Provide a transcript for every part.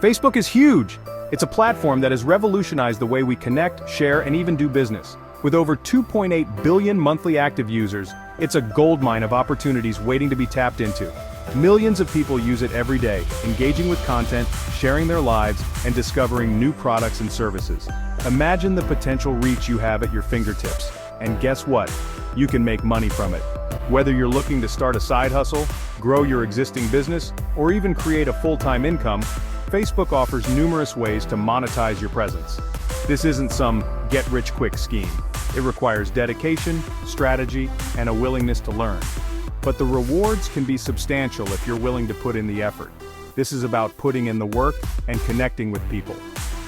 Facebook is huge. It's a platform that has revolutionized the way we connect, share, and even do business. With over 2.8 billion monthly active users, it's a goldmine of opportunities waiting to be tapped into. Millions of people use it every day, engaging with content, sharing their lives, and discovering new products and services. Imagine the potential reach you have at your fingertips. And guess what? You can make money from it. Whether you're looking to start a side hustle, grow your existing business, or even create a full-time income, Facebook offers numerous ways to monetize your presence. This isn't some get-rich-quick scheme. It requires dedication, strategy, and a willingness to learn. But the rewards can be substantial if you're willing to put in the effort. This is about putting in the work and connecting with people.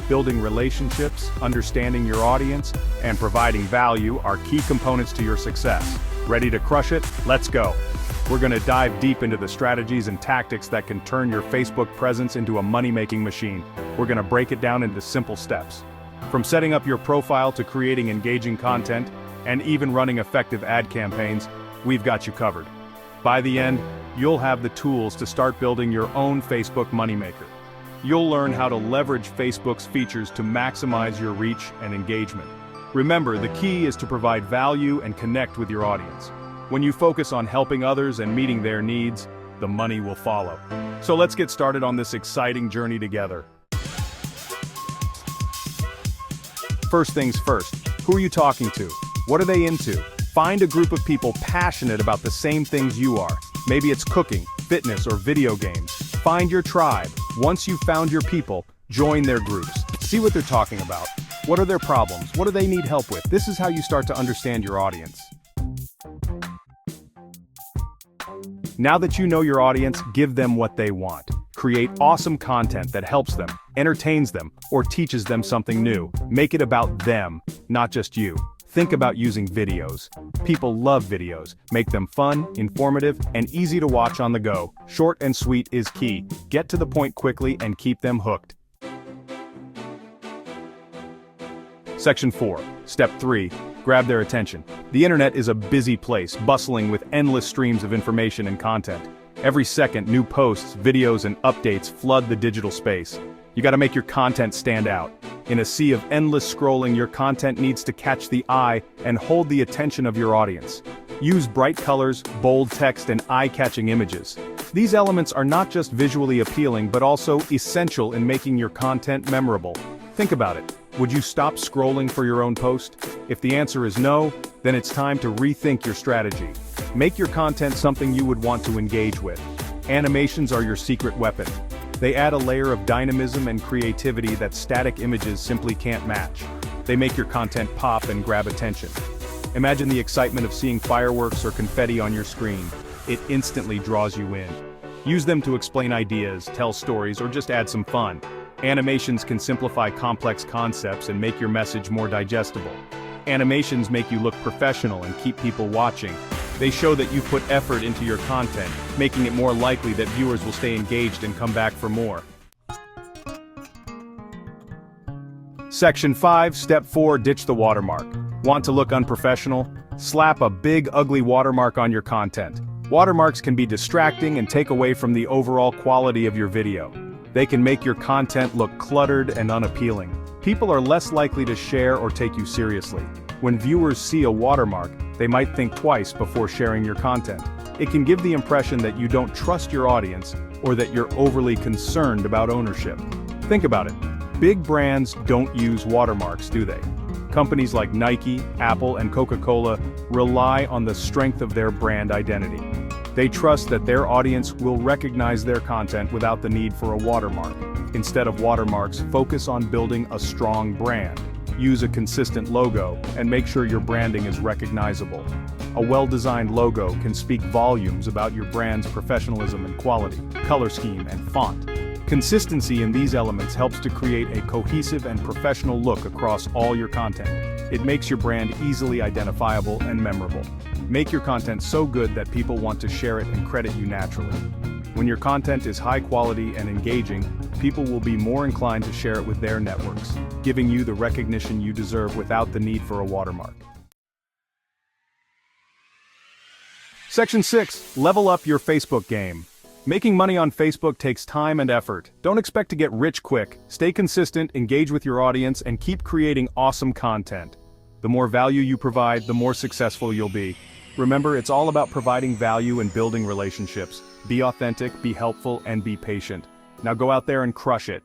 Building relationships, understanding your audience, and providing value are key components to your success. Ready to crush it? Let's go. We're going to dive deep into the strategies and tactics that can turn your Facebook presence into a money-making machine. We're going to break it down into simple steps. From setting up your profile to creating engaging content, and even running effective ad campaigns, we've got you covered. By the end, you'll have the tools to start building your own Facebook moneymaker. You'll learn how to leverage Facebook's features to maximize your reach and engagement. Remember, the key is to provide value and connect with your audience. When you focus on helping others and meeting their needs, the money will follow. So let's get started on this exciting journey together. First things first, who are you talking to? What are they into? Find a group of people passionate about the same things you are. Maybe it's cooking, fitness, or video games. Find your tribe. Once you've found your people, join their groups. See what they're talking about. What are their problems? What do they need help with? This is how you start to understand your audience. Now that you know your audience, give them what they want. Create awesome content that helps them, entertains them, or teaches them something new. Make it about them, not just you. Think about using videos. People love videos. Make them fun, informative, and easy to watch on the go. Short and sweet is key. Get to the point quickly and keep them hooked. Section 4. Step 3. Grab their attention. The internet is a busy place, bustling with endless streams of information and content. Every second, new posts, videos, and updates flood the digital space. You gotta make your content stand out. In a sea of endless scrolling, your content needs to catch the eye and hold the attention of your audience. Use bright colors, bold text, and eye-catching images. These elements are not just visually appealing but also essential in making your content memorable. Think about it. Would you stop scrolling for your own post? If the answer is no, then it's time to rethink your strategy. Make your content something you would want to engage with. Animations are your secret weapon. They add a layer of dynamism and creativity that static images simply can't match. They make your content pop and grab attention. Imagine the excitement of seeing fireworks or confetti on your screen. It instantly draws you in. Use them to explain ideas, tell stories, or just add some fun. Animations can simplify complex concepts and make your message more digestible. Animations make you look professional and keep people watching. They show that you put effort into your content, making it more likely that viewers will stay engaged and come back for more. Section 5, Step 4, Ditch the watermark. Want to look unprofessional? Slap a big, ugly watermark on your content. Watermarks can be distracting and take away from the overall quality of your video. They can make your content look cluttered and unappealing. People are less likely to share or take you seriously. When viewers see a watermark, they might think twice before sharing your content. It can give the impression that you don't trust your audience or that you're overly concerned about ownership. Think about it. Big brands don't use watermarks, do they? Companies like Nike, Apple, and Coca-Cola rely on the strength of their brand identity. They trust that their audience will recognize their content without the need for a watermark. Instead of watermarks, focus on building a strong brand. Use a consistent logo, and make sure your branding is recognizable. A well-designed logo can speak volumes about your brand's professionalism and quality, color scheme, and font. Consistency in these elements helps to create a cohesive and professional look across all your content. It makes your brand easily identifiable and memorable. Make your content so good that people want to share it and credit you naturally. When your content is high quality and engaging, people will be more inclined to share it with their networks, giving you the recognition you deserve without the need for a watermark. Section 6. Level up your Facebook game. Making money on Facebook takes time and effort. Don't expect to get rich quick. Stay consistent, engage with your audience, and keep creating awesome content. The more value you provide, the more successful you'll be. Remember, it's all about providing value and building relationships. Be authentic, be helpful, and be patient. Now go out there and crush it.